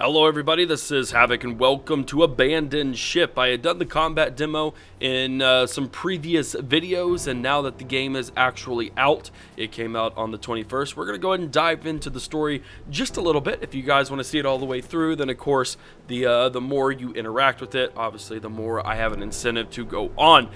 Hello everybody, this is Havoc and welcome to Abandoned Ship. I had done the combat demo in some previous videos, and now that the game is actually out, it came out on the 21st, we're going to go ahead and dive into the story just a little bit. If you guys want to see it all the way through, then of course the more you interact with it, obviously the more I have an incentive to go on.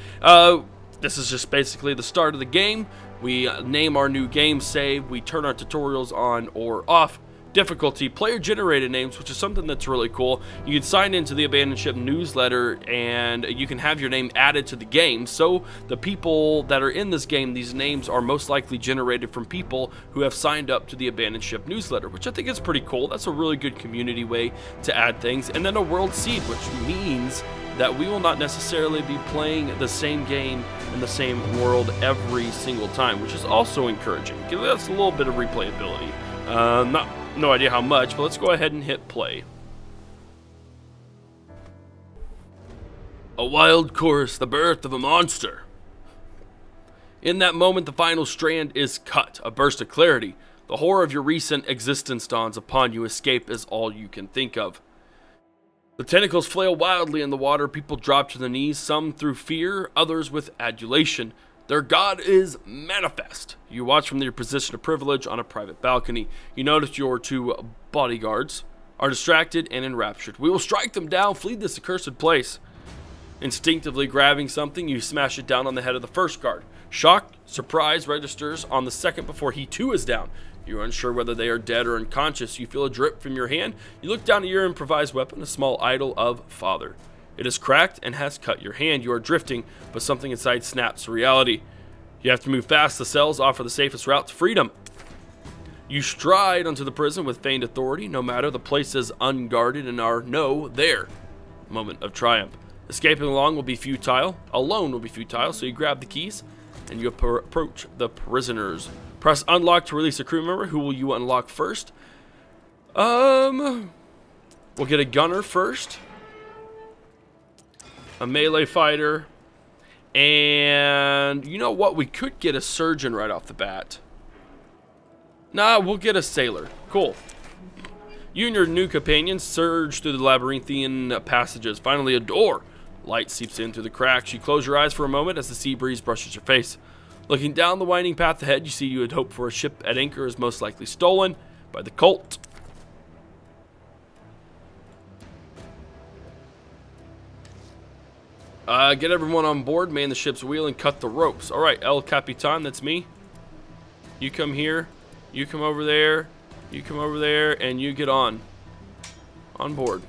This is just basically the start of the game. We name our new game save, we turn our tutorials on or off. Difficulty, player generated names, which is something that's really cool. You can sign into the Abandoned Ship newsletter and you can have your name added to the game, so the people that are in this game, these names are most likely generated from people who have signed up to the Abandoned Ship newsletter, which I think is pretty cool. That's a really good community way to add things. And then a world seed, which means that we will not necessarily be playing the same game in the same world every single time, which is also encouraging. Give us a little bit of replayability. No idea how much, but let's go ahead and hit play. A wild course, the birth of a monster. In that moment, the final strand is cut, a burst of clarity. The horror of your recent existence dawns upon you. Escape is all you can think of. The tentacles flail wildly in the water. People drop to their knees, some through fear, others with adulation. Their god is manifest. You watch from your position of privilege on a private balcony. You notice your two bodyguards are distracted and enraptured. We will strike them down, flee this accursed place. Instinctively grabbing something, you smash it down on the head of the first guard. Shock, surprise registers on the second before he too is down. You're unsure whether they are dead or unconscious. You feel a drip from your hand. You look down at your improvised weapon, a small idol of Father. It is cracked and has cut your hand. You are drifting, but something inside snaps to reality. You have to move fast. The cells offer the safest route to freedom. You stride onto the prison with feigned authority. No matter, the place is unguarded and are there. Moment of triumph. Escaping alone will be futile, so you grab the keys and you approach the prisoners. Press unlock to release a crew member. Who will you unlock first? We'll get a gunner first. A melee fighter, and you know what? We could get a surgeon right off the bat. Nah, we'll get a sailor. Cool. You and your new companions surge through the labyrinthian passages. Finally, a door. Light seeps in through the cracks. You close your eyes for a moment as the sea breeze brushes your face. Looking down the winding path ahead, you see you had hoped for a ship at anchor is most likely stolen by the cult. Get everyone on board, man the ship's wheel, and cut the ropes. Alright, El Capitan, that's me. You come here, you come over there, you come over there, and you get on board.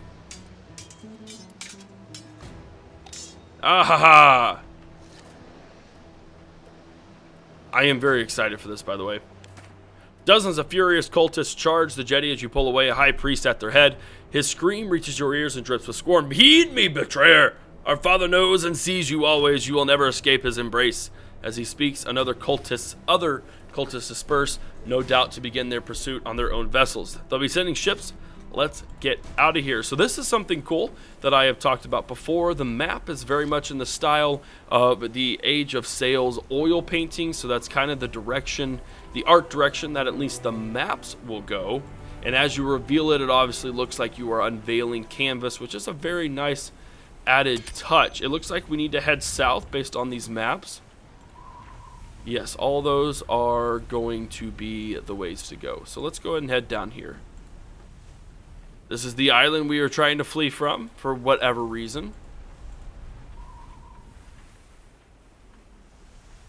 Ahaha! I am very excited for this, by the way. Dozens of furious cultists charge the jetty as you pull away, a high priest at their head. His scream reaches your ears and drips with scorn. Heed me, betrayer! Our Father knows and sees you always. You will never escape his embrace. As he speaks, other cultists disperse, no doubt to begin their pursuit on their own vessels. They'll be sending ships. Let's get out of here. So this is something cool that I have talked about before. The map is very much in the style of the Age of Sail's oil painting. So that's kind of the direction, the art direction that at least the maps will go. And as you reveal it, it obviously looks like you are unveiling canvas, which is a very nice added touch. It looks like we need to head south based on these maps. Yes, all those are going to be the ways to go. So let's go ahead and head down here. This is the island we are trying to flee from for whatever reason.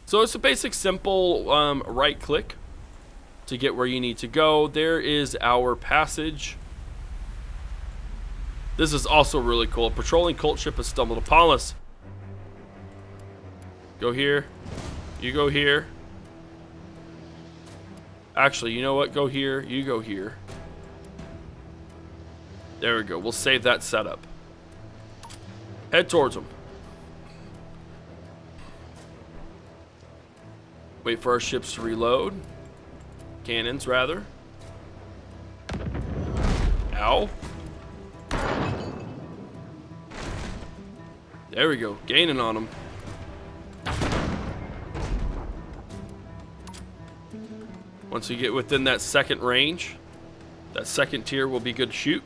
So it's a basic simple right click to get where you need to go. There is our passage. This is also really cool. A patrolling cult ship has stumbled upon us. Go here. You go here. Actually, you know what? Go here. You go here. There we go. We'll save that setup. Head towards them. Wait for our ships to reload. Cannons, rather. Ow. There we go, gaining on them. Once we get within that second range, that second tier will be good to shoot.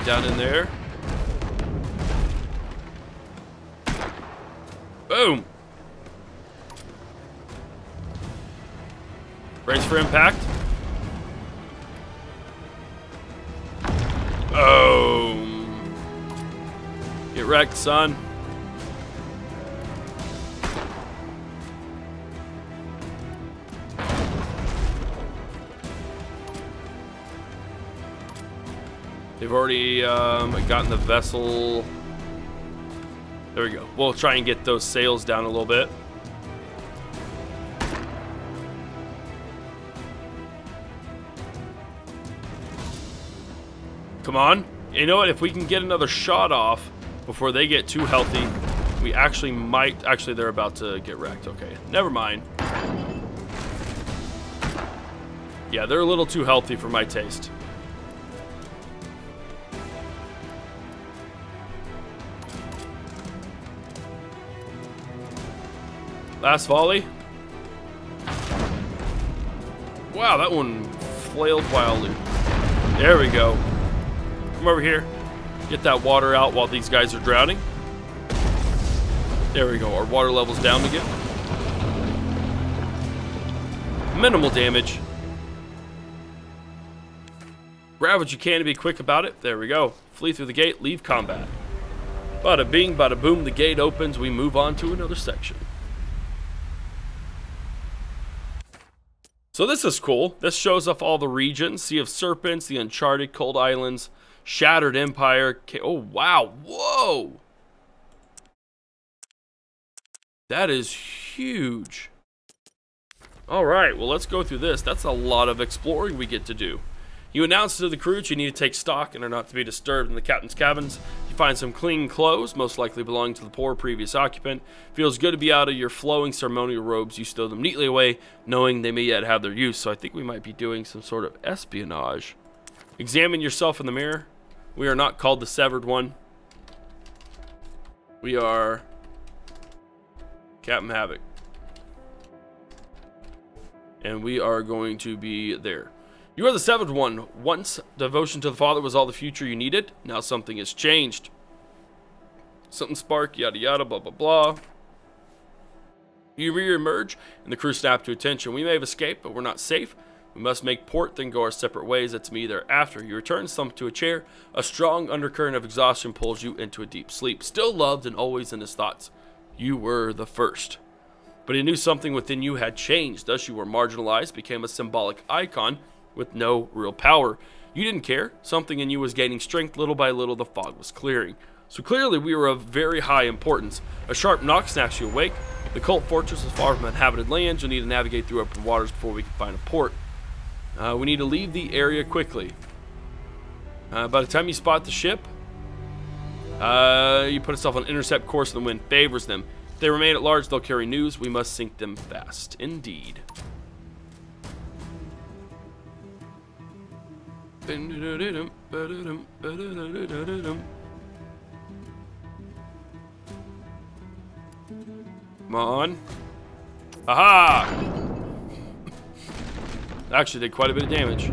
down in there. Boom. Brace for impact. Boom. Get wrecked, son. They've already gotten the vessel. There we go. We'll try and get those sails down a little bit. Come on. You know what? If we can get another shot off before they get too healthy, we actually might. Actually, they're about to get wrecked. Okay. Never mind. Yeah, they're a little too healthy for my taste. Last volley. Wow, that one flailed wildly. There we go. Come over here. Get that water out while these guys are drowning. There we go. Our water level's down again. Minimal damage. Grab what you can to be quick about it. There we go. Flee through the gate. Leave combat. Bada bing, bada boom. The gate opens. We move on to another section. So this is cool. This shows off all the regions. Sea of Serpents, the Uncharted, Cold Islands, Shattered Empire. Oh, wow. Whoa. That is huge. All right, well, let's go through this. That's a lot of exploring we get to do. You announce to the crew that you need to take stock and are not to be disturbed in the captain's cabins. You find some clean clothes, most likely belonging to the poor previous occupant. Feels good to be out of your flowing ceremonial robes. You stow them neatly away, knowing they may yet have their use. So I think we might be doing some sort of espionage. Examine yourself in the mirror. We are not called the Severed One. We are Captain Havoc. And we are going to be there. You are the Severed One. Once devotion to the Father was all the future you needed. Now something has changed. Something spark, yada yada, blah blah blah. You re-emerge, and the crew snap to attention. We may have escaped, but we're not safe. We must make port, then go our separate ways. That's me thereafter. You return, slump to a chair. A strong undercurrent of exhaustion pulls you into a deep sleep. Still loved and always in his thoughts. You were the first. But he knew something within you had changed. Thus you were marginalized, became a symbolic icon with no real power. You didn't care. Something in you was gaining strength. Little by little, the fog was clearing. So clearly we were of very high importance. A sharp knock snaps you awake. The cult fortress is far from inhabited lands. You'll need to navigate through open waters before we can find a port. We need to leave the area quickly. By the time you spot the ship, you put yourself on intercept course and the wind favors them. If they remain at large, they'll carry news. We must sink them fast. Indeed. Come on. Aha! Actually did quite a bit of damage.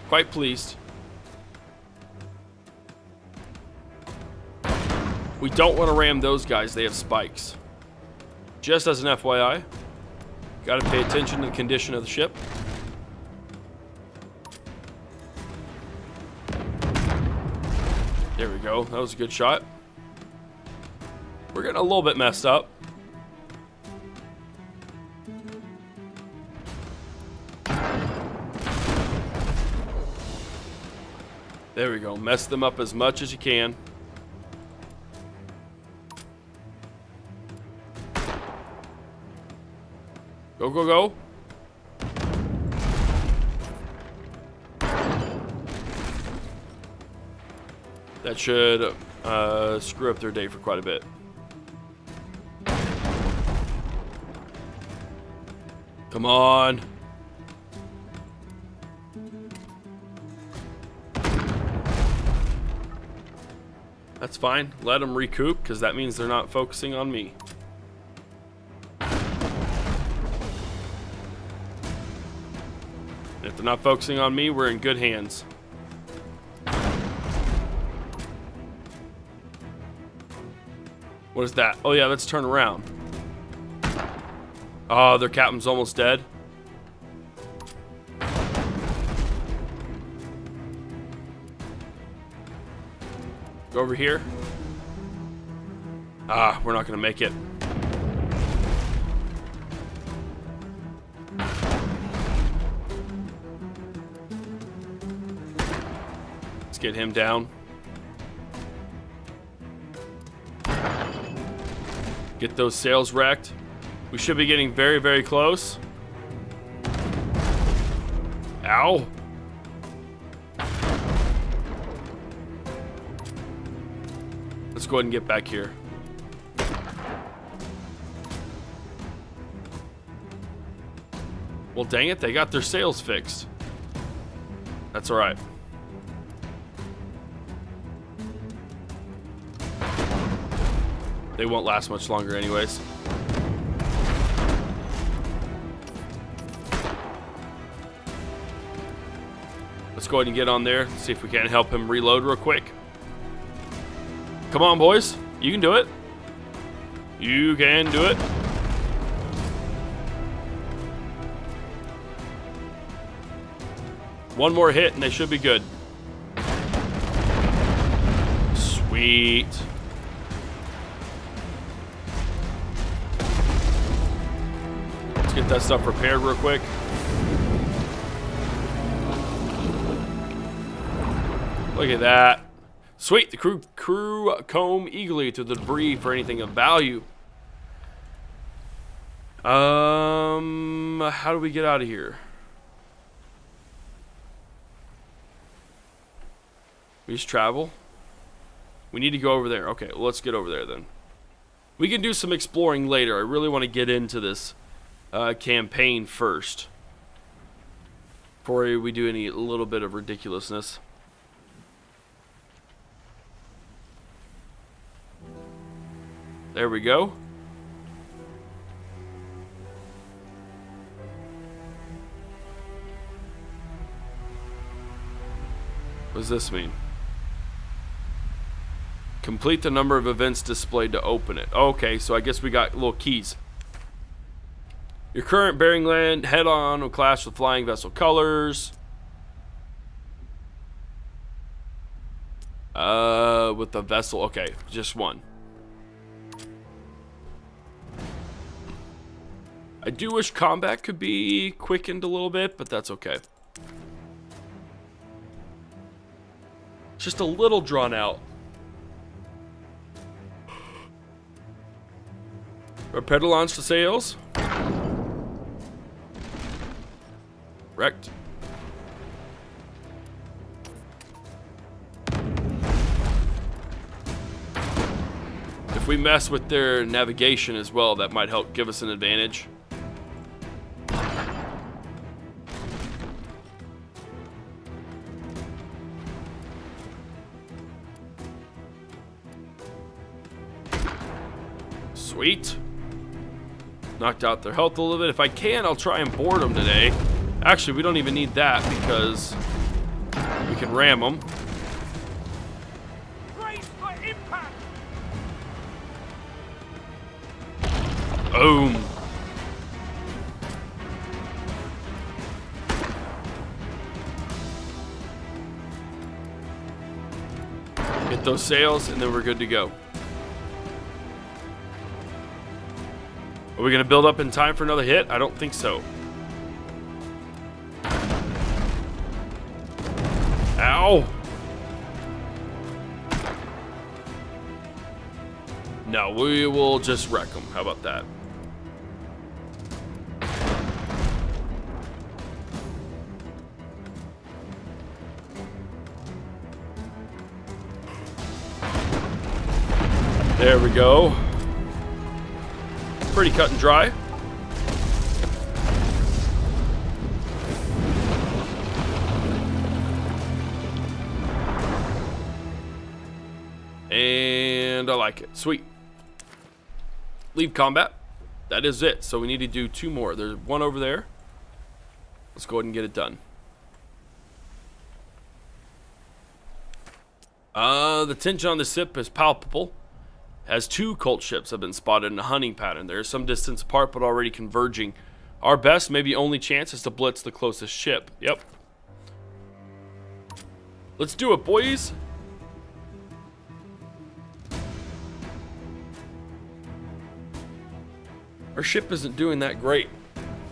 Quite pleased. We don't want to ram those guys. They have spikes. Just as an FYI, got to pay attention to the condition of the ship. There we go. That was a good shot. We're getting a little bit messed up. There we go. Mess them up as much as you can. Go, go, go. That should screw up their day for quite a bit. Come on. That's fine. Let them recoup, because that means they're not focusing on me. If they're not focusing on me, we're in good hands. What is that? Oh yeah, let's turn around. Oh, their captain's almost dead. Go over here. Ah, we're not gonna make it. Let's get him down. Get those sails wrecked. We should be getting very, very close. Ow. Let's go ahead and get back here. Well, dang it, they got their sails fixed. That's all right. They won't last much longer anyways. Let's go ahead and get on there, see if we can't help him reload real quick. Come on, boys. You can do it. You can do it. One more hit and they should be good. Sweet. Let's get that stuff repaired real quick. Look at that. Sweet. The crew comb eagerly through the debris for anything of value. How do we get out of here? We just travel. We need to go over there. Okay, well, let's get over there then. We can do some exploring later. I really want to get into this campaign first, before we do any little bit of ridiculousness. There we go. What does this mean? Complete the number of events displayed to open it. Okay, so I guess we got little keys. Your current bearing land, head on will clash with flying vessel colors. With the vessel, okay, just one. I do wish combat could be quickened a little bit, but that's okay. Just a little drawn out. Prepare to launch the sails. Wrecked. If we mess with their navigation as well, that might help give us an advantage. Sweet. Knocked out their health a little bit. If I can, I'll try and board them today. Actually, we don't even need that because we can ram them. Brace for impact. Boom. Hit those sails and then we're good to go. Are we going to build up in time for another hit? I don't think so. Ow! No, we will just wreck them. How about that? There we go. Pretty cut and dry. And I like it. Sweet. Leave combat. That is it. So we need to do two more. There's one over there. Let's go ahead and get it done. The tension on the ship is palpable. as 2 cult ships have been spotted in a hunting pattern. They're some distance apart, but already converging. Our best, maybe only chance, is to blitz the closest ship. Yep. Let's do it, boys. Our ship isn't doing that great.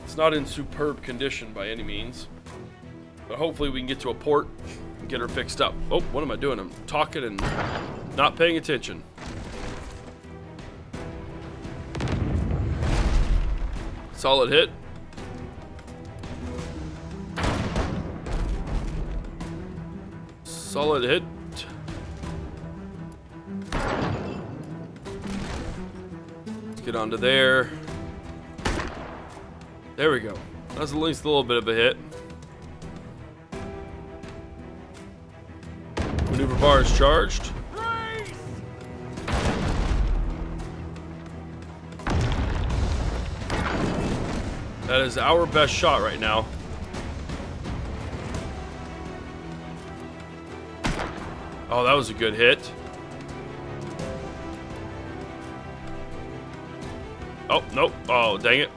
It's not in superb condition by any means. But hopefully we can get to a port and get her fixed up. Oh, what am I doing? I'm talking and not paying attention. Solid hit. Solid hit. Let's get onto there. There we go. That's at least a little bit of a hit. Maneuver bar is charged. That is our best shot right now. Oh, that was a good hit. Oh, nope. Oh, dang it.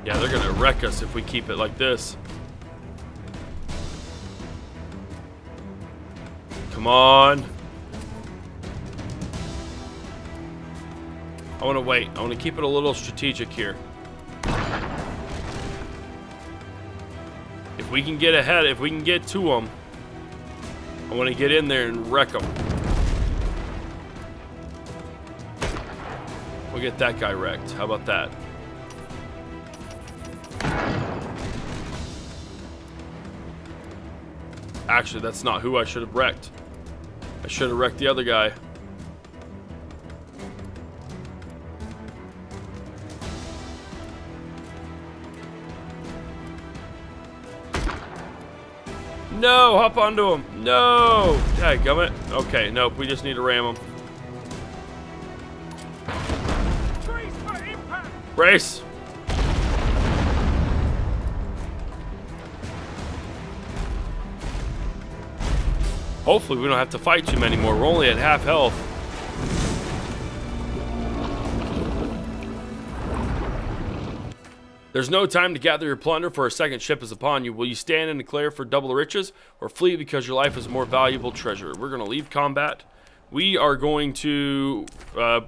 Yeah, they're gonna wreck us if we keep it like this. Come on. I want to wait. I want to keep it a little strategic here. If we can get ahead, if we can get to them, I want to get in there and wreck them. We'll get that guy wrecked. How about that? Actually, that's not who I should have wrecked. I should have wrecked the other guy. No, hop onto him. No. Dadgummit. Okay, nope, we just need to ram him. Brace. Hopefully we don't have to fight too many more. We're only at half health. There's no time to gather your plunder, for a second ship is upon you. Will you stand and declare for double riches, or flee because your life is a more valuable treasure? We're going to leave combat. We are going to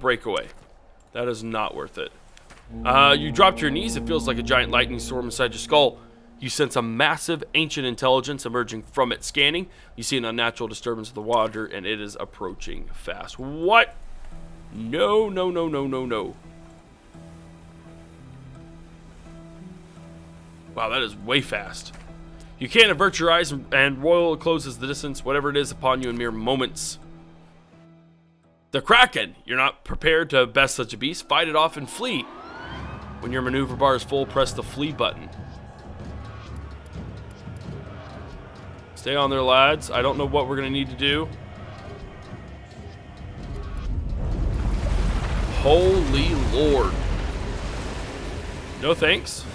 break away. That is not worth it. You drop to your knees. It feels like a giant lightning storm inside your skull. You sense a massive ancient intelligence emerging from it. Scanning, you see an unnatural disturbance of the water, and it is approaching fast. What? No, no, no, no, no, no. Wow, that is way fast. You can't avert your eyes, and Royal closes the distance, whatever it is, upon you in mere moments. The Kraken! You're not prepared to best such a beast. Fight it off and flee. When your maneuver bar is full, press the flee button. Stay on there, lads. I don't know what we're going to need to do. Holy Lord. No thanks.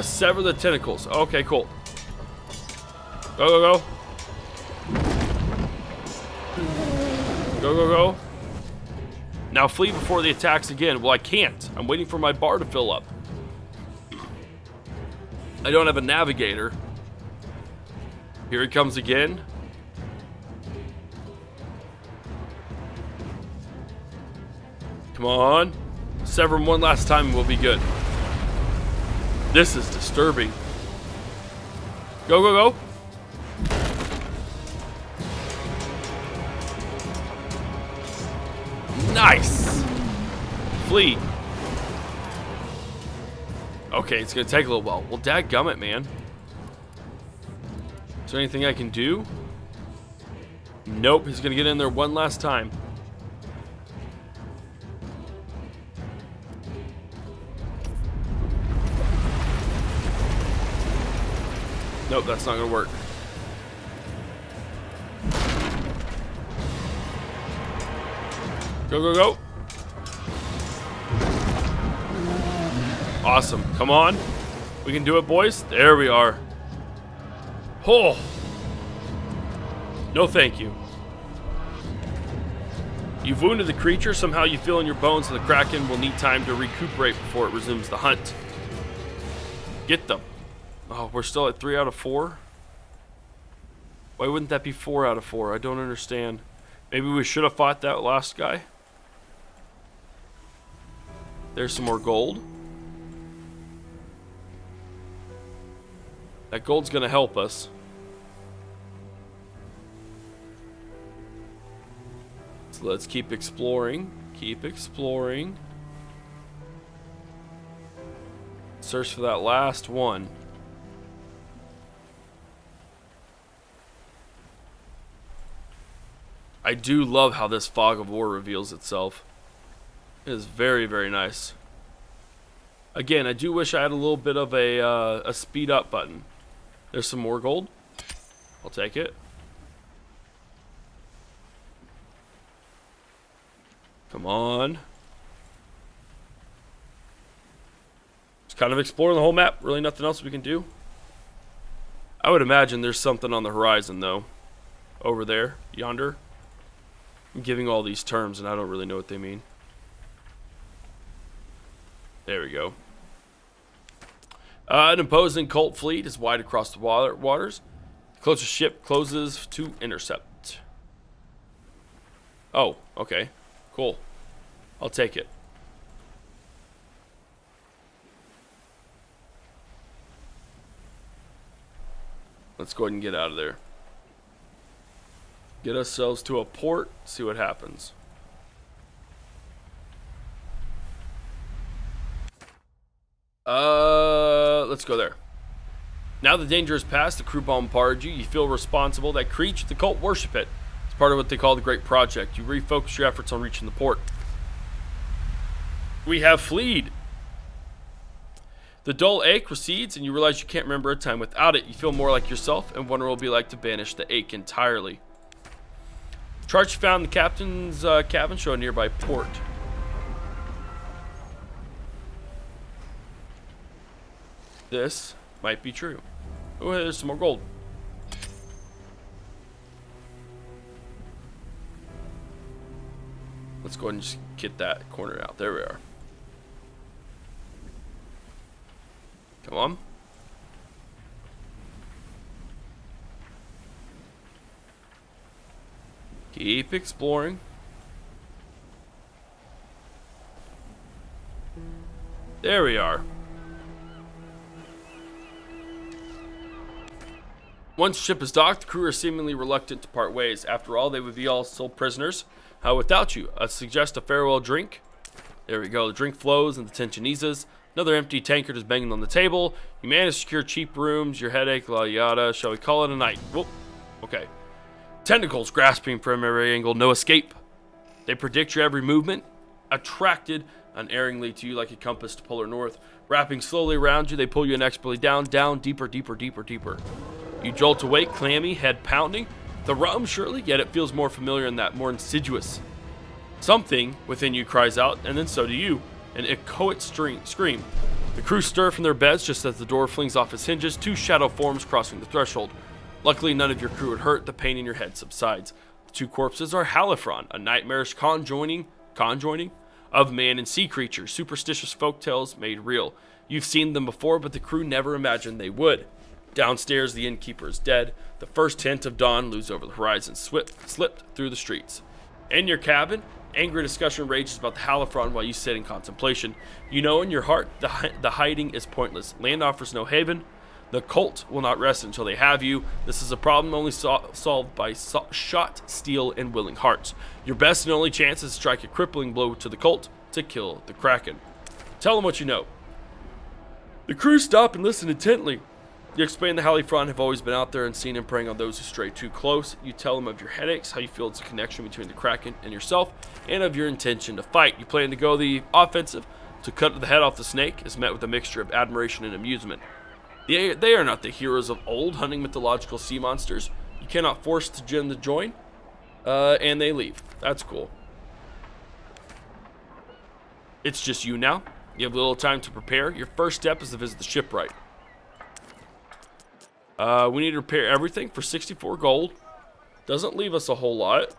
Sever the tentacles. Okay, cool. Go, go, go. Go, go, go. Now flee before the attacks again. Well, I can't. I'm waiting for my bar to fill up. I don't have a navigator. Here he comes again. Come on. Sever him one last time and we'll be good. This is disturbing. Go, go, go. Nice. Flee. Okay, it's gonna take a little while. Well, dadgummit, man. Is there anything I can do? Nope, he's gonna get in there one last time. Nope, that's not gonna work. Go, go, go. Awesome. Come on. We can do it, boys. There we are. Oh. No thank you. You've wounded the creature. Somehow you feel in your bones that the Kraken will need time to recuperate before it resumes the hunt. Get them. Oh, we're still at 3 out of 4? Why wouldn't that be 4 out of 4? I don't understand. Maybe we should have fought that last guy. There's some more gold. That gold's gonna help us. So let's keep exploring. Keep exploring. Search for that last one. I do love how this fog of war reveals itself. It is very, very nice. Again, I do wish I had a little bit of a speed up button. There's some more gold. I'll take it. Come on. Just kind of exploring the whole map. Really nothing else we can do. I would imagine there's something on the horizon, though. Over there. Yonder. I'm giving all these terms, and I don't really know what they mean. There we go. An imposing cult fleet is wide across the waters. The closest ship closes to intercept. Oh, okay. Cool. I'll take it. Let's go ahead and get out of there. Get ourselves to a port, see what happens. Let's go there. Now the danger is past, the crew bombarded you, you feel responsible. That creature, the cult, worship it. It's part of what they call the Great Project. You refocus your efforts on reaching the port. We have fleed. The dull ache recedes and you realize you can't remember a time without it. You feel more like yourself and wonder what it will be like to banish the ache entirely. Charge found the captain's cabin show a nearby port. This might be true. Oh, there's some more gold. Let's go ahead and just get that corner out. There we are. Come on. Keep exploring. There we are. Once the ship is docked, the crew are seemingly reluctant to part ways. After all, they would be all still prisoners without you. I suggest a farewell drink. There we go. The drink flows and the tension eases. Another empty tankard is banging on the table. You manage to secure cheap rooms, your headache, la yada. Shall we call it a night? Whoop. Okay. Tentacles grasping from every angle, no escape. They predict your every movement, attracted unerringly to you like a compass to polar north. Wrapping slowly around you, they pull you inexorably down, deeper, deeper, deeper, deeper. You jolt awake, clammy, head pounding. The rum, surely, yet it feels more familiar in that, more insidious. Something within you cries out, and then so do you. An echoic scream. The crew stir from their beds just as the door flings off its hinges, 2 shadow forms crossing the threshold. Luckily, none of your crew would hurt. The pain in your head subsides. The 2 corpses are HForHavoc, a nightmarish conjoining of man and sea creatures, superstitious folktales made real. You've seen them before, but the crew never imagined they would. Downstairs, the innkeeper is dead. The first hint of dawn looms over the horizon, slipped through the streets. In your cabin, angry discussion rages about the HForHavoc while you sit in contemplation. You know in your heart the hiding is pointless. Land offers no haven. The cult will not rest until they have you. This is a problem only solved by shot, steel, and willing hearts. Your best and only chance is to strike a crippling blow to the cult to kill the Kraken. Tell them what you know. The crew stop and listen intently. You explain the HForHavoc have always been out there and seen and preying on those who stray too close. You tell them of your headaches, how you feel it's a connection between the Kraken and yourself, and of your intention to fight. You plan to go the offensive. To cut the head off the snake is met with a mixture of admiration and amusement. They are not the heroes of old, hunting mythological sea monsters. You cannot force them to join, and they leave. That's cool. It's just you now. You have little time to prepare. Your first step is to visit the shipwright. We need to repair everything for 64 gold. Doesn't leave us a whole lot.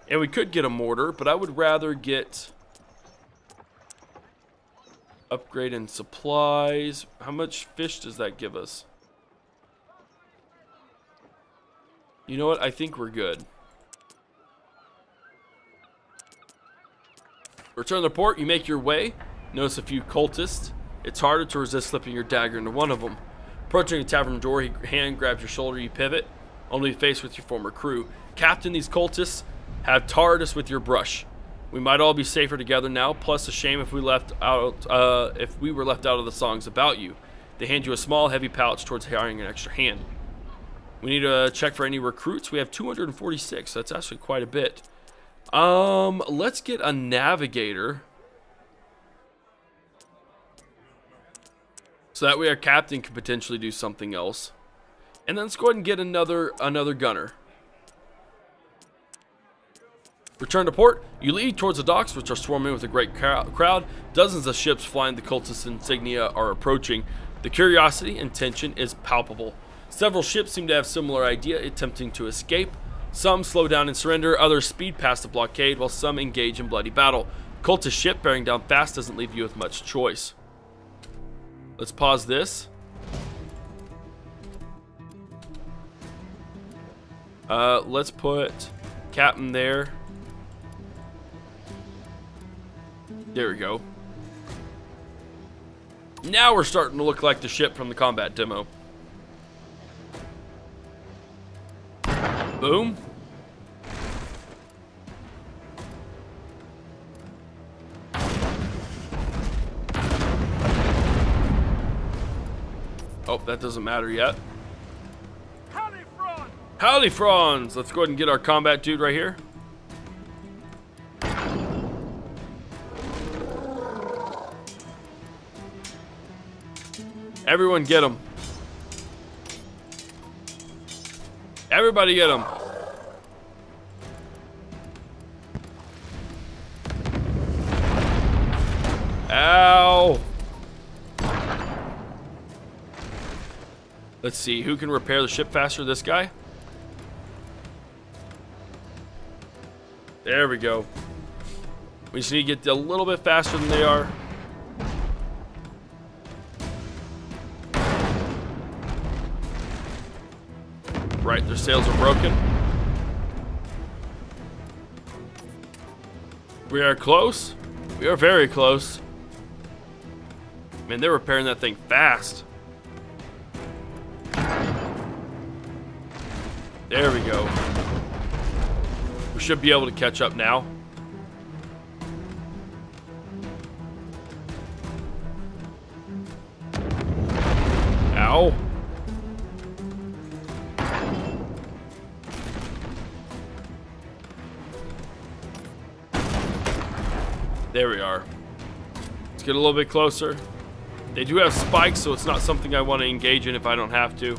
And we could get a mortar, but I would rather get upgrade in supplies. How much fish does that give us? You know what? I think we're good. Return to port. You make your way. Notice a few cultists. It's harder to resist slipping your dagger into one of them. Approaching a tavern door, he hand grabs your shoulder. You pivot, only to be faced with your former crew. Captain, these cultists have tarred us with your brush. We might all be safer together now. Plus, a shame if we were left out of the songs about you. They hand you a small, heavy pouch towards hiring an extra hand. We need to check for any recruits. We have 246. So that's actually quite a bit. Let's get a navigator. So that way our captain could potentially do something else. And then let's go ahead and get another gunner. Return to port. You lead towards the docks, which are swarming with a great crowd. Dozens of ships flying the cultist insignia are approaching. The curiosity and tension is palpable. Several ships seem to have similar idea, attempting to escape. Some slow down and surrender, others speed past the blockade, while some engage in bloody battle. Cultist ship bearing down fast doesn't leave you with much choice. Let's pause this. Let's put captain there. There we go. Now we're starting to look like the ship from the combat demo. Boom. Oh, that doesn't matter yet. Howdy, Franz! Let's go ahead and get our combat dude right here. Everyone get him. Everybody get him. Ow. Let's see, who can repair the ship faster? This guy? There we go. We just need to get a little bit faster than they are. Right, their sails are broken. We are close. We are very close. Man, they're repairing that thing fast. There we go. We should be able to catch up now. Ow. There we are. Let's get a little bit closer. They do have spikes, so it's not something I want to engage in if I don't have to.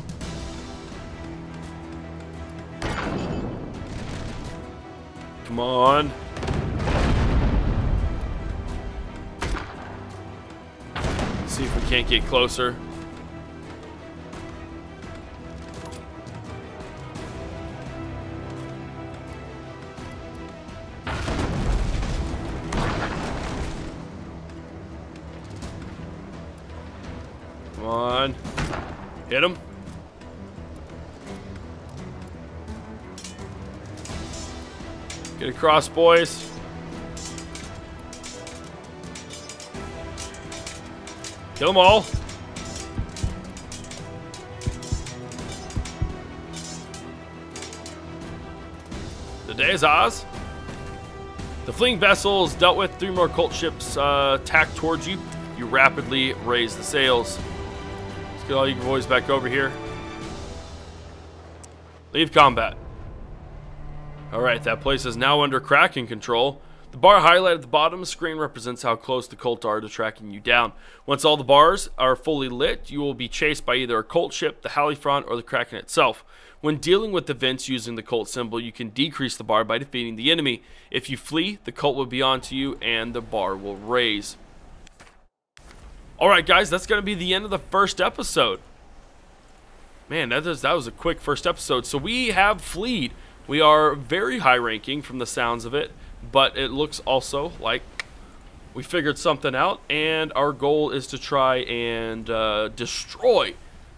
Come on. Let's see if we can't get closer. Come on. Hit him. Get across, boys. Kill them all. The day is ours. The fleeing vessel is dealt with. 3 more cult ships tack towards you. You rapidly raise the sails. Let's get all you boys back over here. Leave combat. Alright, that place is now under Kraken control. The bar highlighted at the bottom of the screen represents how close the cult are to tracking you down. Once all the bars are fully lit, you will be chased by either a cult ship, the Halifront, or the Kraken itself. When dealing with events using the cult symbol, you can decrease the bar by defeating the enemy. If you flee, the cult will be onto you and the bar will raise. Alright guys, that's going to be the end of the first episode. Man, that was a quick first episode. So we have fleed. We are very high ranking from the sounds of it, but it looks also like we figured something out, and our goal is to try and destroy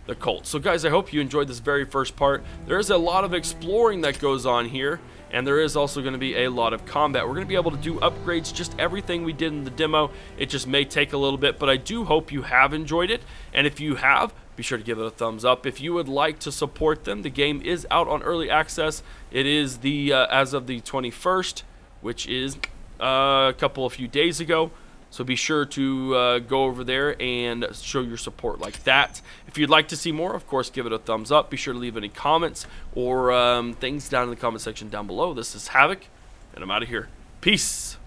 the cult. So guys, I hope you enjoyed this very first part. There is a lot of exploring that goes on here, and there is also going to be a lot of combat. We're going to be able to do upgrades, just everything we did in the demo. It just may take a little bit, but I do hope you have enjoyed it, and if you have, be sure to give it a thumbs up. If you would like to support them, the game is out on early access. It is the as of the 21st, which is a few days ago. So be sure to go over there and show your support like that. If you'd like to see more, of course, give it a thumbs up. Be sure to leave any comments or things down in the comment section down below. This is Havoc, and I'm out of here. Peace.